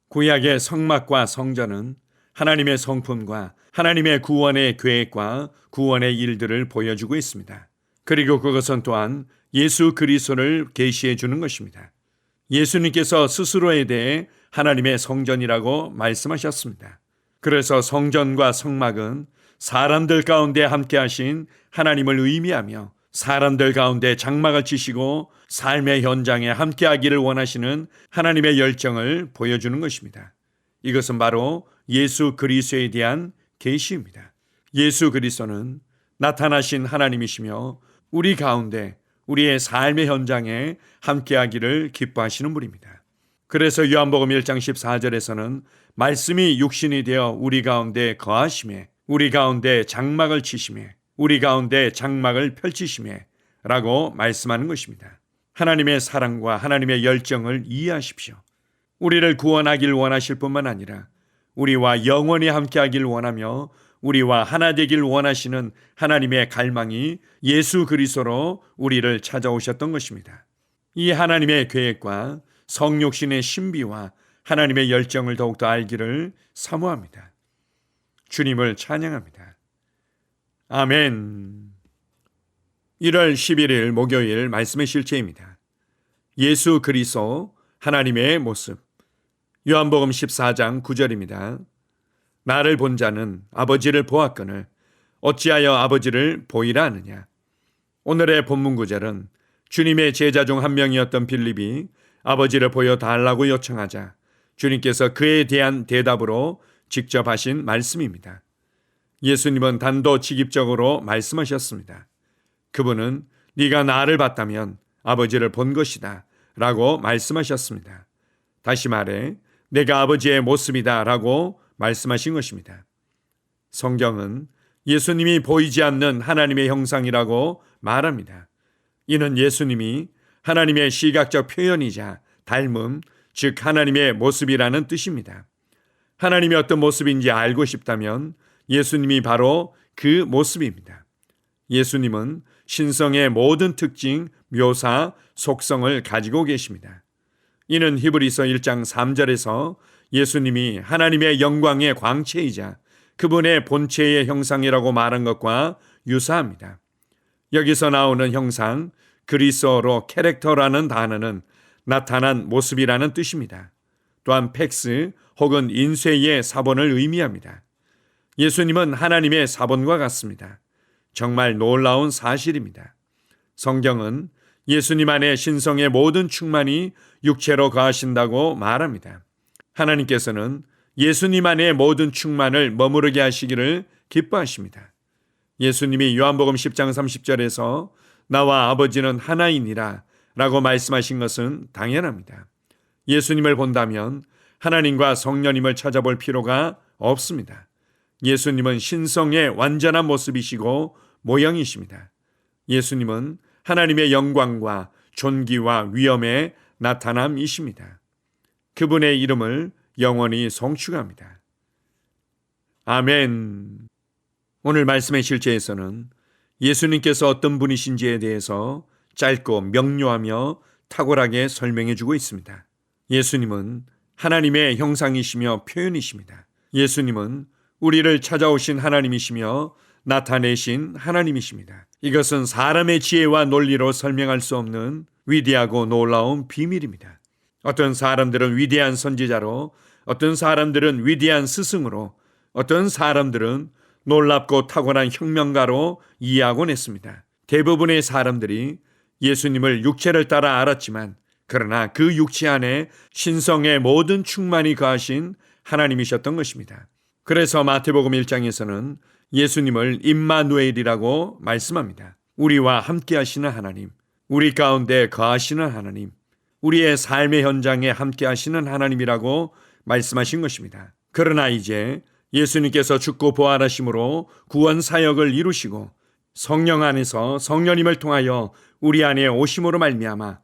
구약의 성막과 성전은 하나님의 성품과 하나님의 구원의 계획과 구원의 일들을 보여주고 있습니다. 그리고 그것은 또한 예수 그리스도를 계시해 주는 것입니다. 예수님께서 스스로에 대해 하나님의 성전이라고 말씀하셨습니다. 그래서 성전과 성막은 사람들 가운데 함께 하신 하나님을 의미하며 사람들 가운데 장막을 치시고 삶의 현장에 함께 하기를 원하시는 하나님의 열정을 보여주는 것입니다. 이것은 바로 예수 그리스도에 대한 계시입니다. 예수 그리스도는 나타나신 하나님이시며 우리 가운데 우리의 삶의 현장에 함께 하기를 기뻐하시는 분입니다. 그래서 요한복음 1장 14절에서는 말씀이 육신이 되어 우리 가운데 거하심에 우리 가운데 장막을 치심에 우리 가운데 장막을 펼치심에 라고 말씀하는 것입니다. 하나님의 사랑과 하나님의 열정을 이해하십시오. 우리를 구원하길 원하실 뿐만 아니라 우리와 영원히 함께하길 원하며 우리와 하나 되길 원하시는 하나님의 갈망이 예수 그리스도로 우리를 찾아오셨던 것입니다. 이 하나님의 계획과 성육신의 신비와 하나님의 열정을 더욱더 알기를 사모합니다. 주님을 찬양합니다. 아멘. 1월 11일 목요일 말씀의 실제입니다. 예수 그리스도 하나님의 모습. 요한복음 14장 9절입니다. 나를 본 자는 아버지를 보았거늘 어찌하여 아버지를 보이라 하느냐. 오늘의 본문 구절은 주님의 제자 중 한 명이었던 빌립이 아버지를 보여달라고 요청하자 주님께서 그에 대한 대답으로 직접 하신 말씀입니다. 예수님은 단도직입적으로 말씀하셨습니다. 그분은 네가 나를 봤다면 아버지를 본 것이다 라고 말씀하셨습니다. 다시 말해 내가 아버지의 모습이다 라고 말씀하신 것입니다. 성경은 예수님이 보이지 않는 하나님의 형상이라고 말합니다. 이는 예수님이 하나님의 시각적 표현이자 닮음, 즉 하나님의 모습이라는 뜻입니다. 하나님이 어떤 모습인지 알고 싶다면 예수님이 바로 그 모습입니다. 예수님은 신성의 모든 특징, 묘사, 속성을 가지고 계십니다. 이는 히브리서 1장 3절에서 예수님이 하나님의 영광의 광채이자 그분의 본체의 형상이라고 말한 것과 유사합니다. 여기서 나오는 형상, 그리스어로 캐릭터라는 단어는 나타난 모습이라는 뜻입니다. 또한 팩스 혹은 인쇄의 사본을 의미합니다. 예수님은 하나님의 사본과 같습니다. 정말 놀라운 사실입니다. 성경은 예수님 안에 신성의 모든 충만이 육체로 거하신다고 말합니다. 하나님께서는 예수님 안에 모든 충만을 머무르게 하시기를 기뻐하십니다. 예수님이 요한복음 10장 30절에서 나와 아버지는 하나이니라 라고 말씀하신 것은 당연합니다. 예수님을 본다면 하나님과 성령님을 찾아볼 필요가 없습니다. 예수님은 신성의 완전한 모습이시고 모형이십니다. 예수님은 하나님의 영광과 존귀와 위엄의 나타남이십니다. 그분의 이름을 영원히 송축합니다. 아멘. 오늘 말씀의 실제에서는 예수님께서 어떤 분이신지에 대해서 짧고 명료하며 탁월하게 설명해 주고 있습니다. 예수님은 하나님의 형상이시며 표현이십니다. 예수님은 우리를 찾아오신 하나님이시며 나타내신 하나님이십니다. 이것은 사람의 지혜와 논리로 설명할 수 없는 위대하고 놀라운 비밀입니다. 어떤 사람들은 위대한 선지자로, 어떤 사람들은 위대한 스승으로, 어떤 사람들은 놀랍고 탁월한 혁명가로 이해하곤 했습니다. 대부분의 사람들이 예수님을 육체를 따라 알았지만 그러나 그 육체 안에 신성의 모든 충만이 거하신 하나님이셨던 것입니다. 그래서 마태복음 1장에서는 예수님을 임마누엘이라고 말씀합니다. 우리와 함께 하시는 하나님, 우리 가운데 거하시는 하나님, 우리의 삶의 현장에 함께 하시는 하나님이라고 말씀하신 것입니다. 그러나 이제 예수님께서 죽고 부활하심으로 구원 사역을 이루시고 성령 안에서 성령님을 통하여 우리 안에 오심으로 말미암아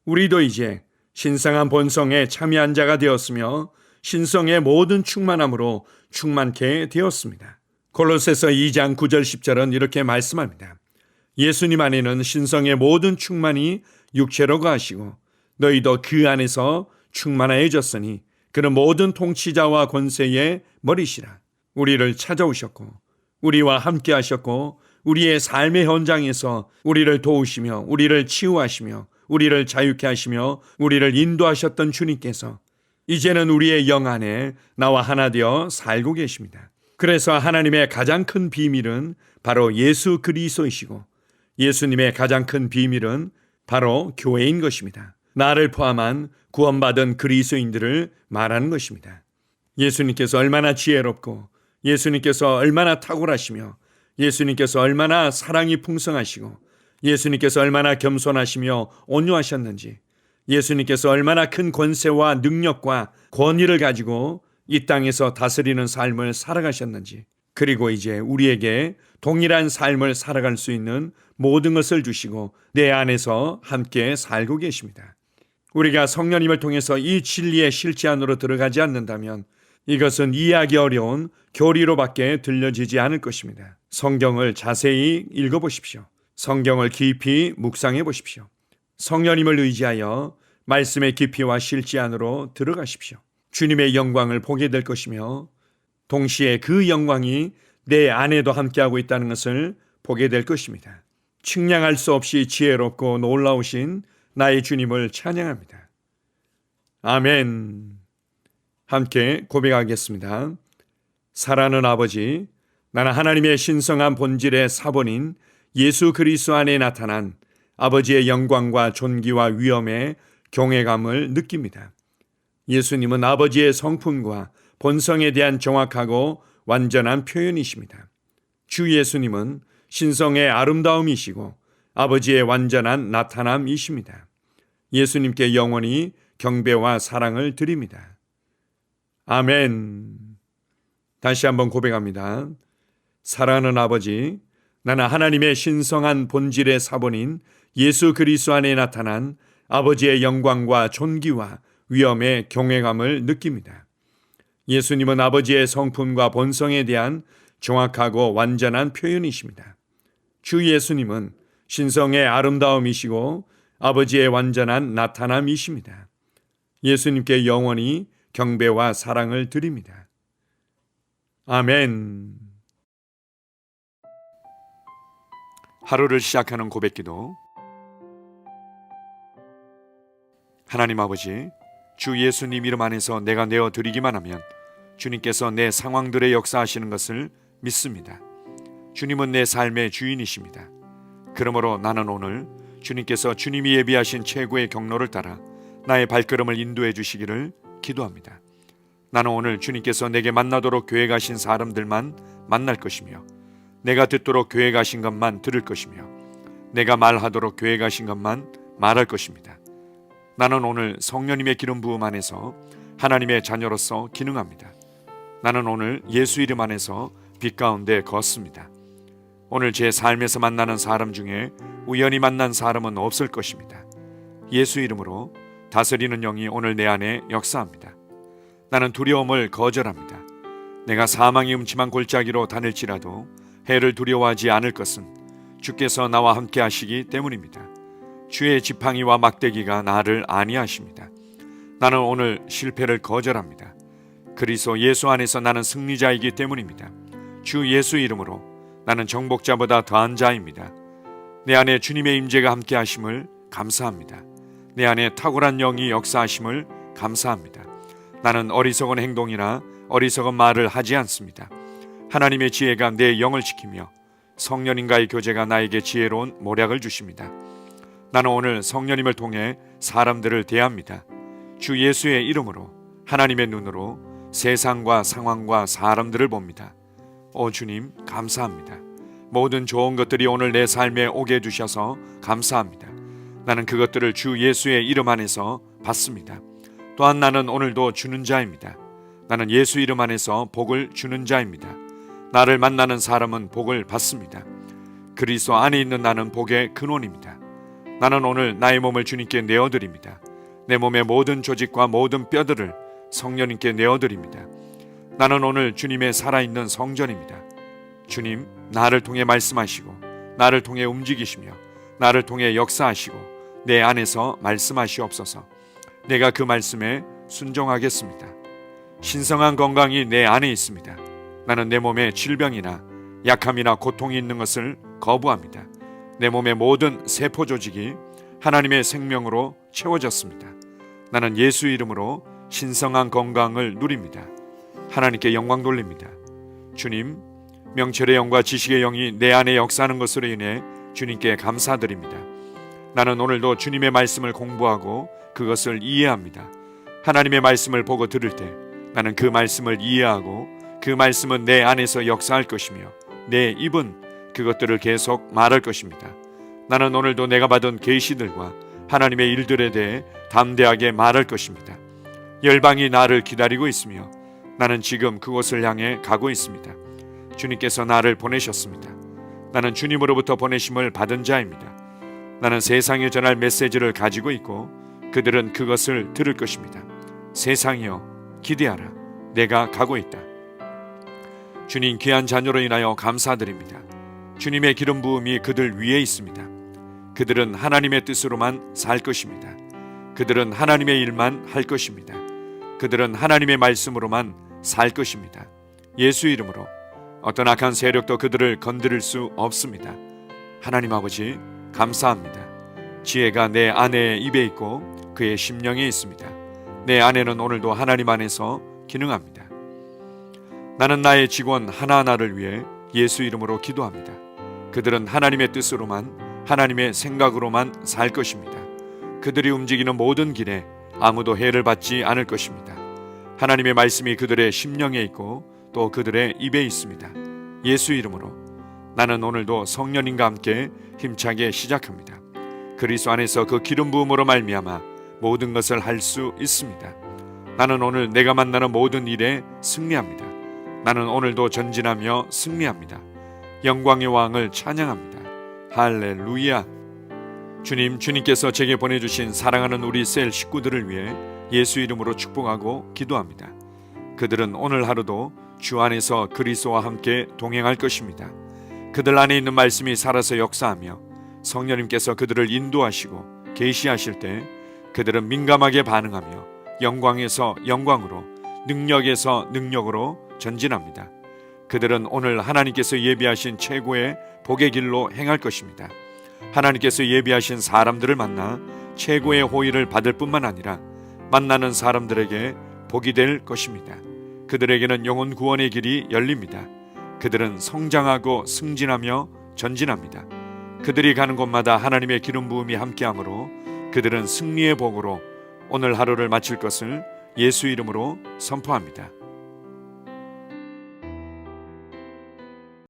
우리도 이제 신성한 본성에 참여한 자가 되었으며 신성의 모든 충만함으로 충만케 되었습니다. 골로새서 2장 9절 10절은 이렇게 말씀합니다. 예수님 안에는 신성의 모든 충만이 육체로 거하시고 너희도 그 안에서 충만해졌으니 그는 모든 통치자와 권세의 머리시라. 우리를 찾아오셨고 우리와 함께 하셨고 우리의 삶의 현장에서 우리를 도우시며 우리를 치유하시며 우리를 자유케 하시며 우리를 인도하셨던 주님께서 이제는 우리의 영 안에 나와 하나 되어 살고 계십니다. 그래서 하나님의 가장 큰 비밀은 바로 예수 그리스도이시고 예수님의 가장 큰 비밀은 바로 교회인 것입니다. 나를 포함한 구원받은 그리스도인들을 말하는 것입니다. 예수님께서 얼마나 지혜롭고 예수님께서 얼마나 탁월하시며 예수님께서 얼마나 사랑이 풍성하시고 예수님께서 얼마나 겸손하시며 온유하셨는지 예수님께서 얼마나 큰 권세와 능력과 권위를 가지고 이 땅에서 다스리는 삶을 살아가셨는지 그리고 이제 우리에게 동일한 삶을 살아갈 수 있는 모든 것을 주시고 내 안에서 함께 살고 계십니다. 우리가 성령님을 통해서 이 진리의 실제 안으로 들어가지 않는다면 이것은 이해하기 어려운 교리로밖에 들려지지 않을 것입니다. 성경을 자세히 읽어보십시오. 성경을 깊이 묵상해 보십시오. 성령님을 의지하여 말씀의 깊이와 실제 안으로 들어가십시오. 주님의 영광을 보게 될 것이며 동시에 그 영광이 내 안에도 함께하고 있다는 것을 보게 될 것입니다. 측량할 수 없이 지혜롭고 놀라우신 나의 주님을 찬양합니다. 아멘. 함께 고백하겠습니다. 사랑하는 아버지, 나는 하나님의 신성한 본질의 사본인 예수 그리스도 안에 나타난 아버지의 영광과 존귀와 위엄의 경외감을 느낍니다. 예수님은 아버지의 성품과 본성에 대한 정확하고 완전한 표현이십니다. 주 예수님은 신성의 아름다움이시고 아버지의 완전한 나타남이십니다. 예수님께 영원히 경배와 사랑을 드립니다. 아멘. 다시 한번 고백합니다. 사랑하는 아버지, 나는 하나님의 신성한 본질의 사본인 예수 그리스도 안에 나타난 아버지의 영광과 존귀와 위엄의 경외감을 느낍니다. 예수님은 아버지의 성품과 본성에 대한 정확하고 완전한 표현이십니다. 주 예수님은 신성의 아름다움이시고 아버지의 완전한 나타남이십니다. 예수님께 영원히 경배와 사랑을 드립니다. 아멘. 하루를 시작하는 고백기도. 하나님 아버지, 주 예수님 이름 안에서 내가 내어드리기만 하면 주님께서 내 상황들의 역사하시는 것을 믿습니다. 주님은 내 삶의 주인이십니다. 그러므로 나는 오늘 주님께서 주님이 예비하신 최고의 경로를 따라 나의 발걸음을 인도해 주시기를 기도합니다. 나는 오늘 주님께서 내게 만나도록 계획하신 사람들만 만날 것이며 내가 듣도록 계획하신 것만 들을 것이며 내가 말하도록 계획하신 것만 말할 것입니다. 나는 오늘 성령님의 기름 부음 안에서 하나님의 자녀로서 기능합니다. 나는 오늘 예수 이름 안에서 빛 가운데 걷습니다. 오늘 제 삶에서 만나는 사람 중에 우연히 만난 사람은 없을 것입니다. 예수 이름으로 다스리는 영이 오늘 내 안에 역사합니다. 나는 두려움을 거절합니다. 내가 사망의 음침한 골짜기로 다닐지라도 해를 두려워하지 않을 것은 주께서 나와 함께 하시기 때문입니다. 주의 지팡이와 막대기가 나를 안위하십니다. 나는 오늘 실패를 거절합니다. 그리스도 예수 안에서 나는 승리자이기 때문입니다. 주 예수 이름으로 나는 정복자보다 더한 자입니다. 내 안에 주님의 임재가 함께 하심을 감사합니다. 내 안에 탁월한 영이 역사하심을 감사합니다. 나는 어리석은 행동이나 어리석은 말을 하지 않습니다. 하나님의 지혜가 내 영을 지키며 성령님과의 교제가 나에게 지혜로운 모략을 주십니다. 나는 오늘 성령님을 통해 사람들을 대합니다. 주 예수의 이름으로 하나님의 눈으로 세상과 상황과 사람들을 봅니다. 오 주님 감사합니다. 모든 좋은 것들이 오늘 내 삶에 오게 해주셔서 감사합니다. 나는 그것들을 주 예수의 이름 안에서 받습니다. 또한 나는 오늘도 주는 자입니다. 나는 예수 이름 안에서 복을 주는 자입니다. 나를 만나는 사람은 복을 받습니다. 그리스도 안에 있는 나는 복의 근원입니다. 나는 오늘 나의 몸을 주님께 내어드립니다. 내 몸의 모든 조직과 모든 뼈들을 성령님께 내어드립니다. 나는 오늘 주님의 살아있는 성전입니다. 주님, 나를 통해 말씀하시고 나를 통해 움직이시며 나를 통해 역사하시고 내 안에서 말씀하시옵소서. 내가 그 말씀에 순종하겠습니다. 신성한 건강이 내 안에 있습니다. 나는 내 몸에 질병이나 약함이나 고통이 있는 것을 거부합니다. 내 몸의 모든 세포 조직이 하나님의 생명으로 채워졌습니다. 나는 예수 이름으로 신성한 건강을 누립니다. 하나님께 영광 돌립니다. 주님, 명철의 영과 지식의 영이 내 안에 역사하는 것으로 인해 주님께 감사드립니다. 나는 오늘도 주님의 말씀을 공부하고 그것을 이해합니다. 하나님의 말씀을 보고 들을 때 나는 그 말씀을 이해하고 그 말씀은 내 안에서 역사할 것이며 내 입은 그것들을 계속 말할 것입니다. 나는 오늘도 내가 받은 계시들과 하나님의 일들에 대해 담대하게 말할 것입니다. 열방이 나를 기다리고 있으며 나는 지금 그곳을 향해 가고 있습니다. 주님께서 나를 보내셨습니다. 나는 주님으로부터 보내심을 받은 자입니다. 나는 세상에 전할 메시지를 가지고 있고 그들은 그것을 들을 것입니다. 세상이여 기대하라. 내가 가고 있다. 주님 귀한 자녀로 인하여 감사드립니다. 주님의 기름 부음이 그들 위에 있습니다. 그들은 하나님의 뜻으로만 살 것입니다. 그들은 하나님의 일만 할 것입니다. 그들은 하나님의 말씀으로만 살 것입니다. 예수 이름으로 어떤 악한 세력도 그들을 건드릴 수 없습니다. 하나님 아버지 감사합니다. 지혜가 내 아내의 입에 있고 그의 심령에 있습니다. 내 아내는 오늘도 하나님 안에서 기능합니다. 나는 나의 직원 하나하나를 위해 예수 이름으로 기도합니다. 그들은 하나님의 뜻으로만 하나님의 생각으로만 살 것입니다. 그들이 움직이는 모든 길에 아무도 해를 받지 않을 것입니다. 하나님의 말씀이 그들의 심령에 있고 또 그들의 입에 있습니다. 예수 이름으로 나는 오늘도 성령님과 함께 힘차게 시작합니다. 그리스도 안에서 그 기름 부음으로 말미암아 모든 것을 할 수 있습니다. 나는 오늘 내가 만나는 모든 일에 승리합니다. 나는 오늘도 전진하며 승리합니다. 영광의 왕을 찬양합니다. 할렐루야. 주님께서 제게 보내주신 사랑하는 우리 셀 식구들을 위해 예수 이름으로 축복하고 기도합니다. 그들은 오늘 하루도 주 안에서 그리스도와 함께 동행할 것입니다. 그들 안에 있는 말씀이 살아서 역사하며 성령님께서 그들을 인도하시고 계시하실 때 그들은 민감하게 반응하며 영광에서 영광으로 능력에서 능력으로 전진합니다. 그들은 오늘 하나님께서 예비하신 최고의 복의 길로 행할 것입니다. 하나님께서 예비하신 사람들을 만나 최고의 호의를 받을 뿐만 아니라 만나는 사람들에게 복이 될 것입니다. 그들에게는 영혼 구원의 길이 열립니다. 그들은 성장하고 승진하며 전진합니다. 그들이 가는 곳마다 하나님의 기름 부음이 함께하므로 그들은 승리의 복으로 오늘 하루를 마칠 것을 예수 이름으로 선포합니다.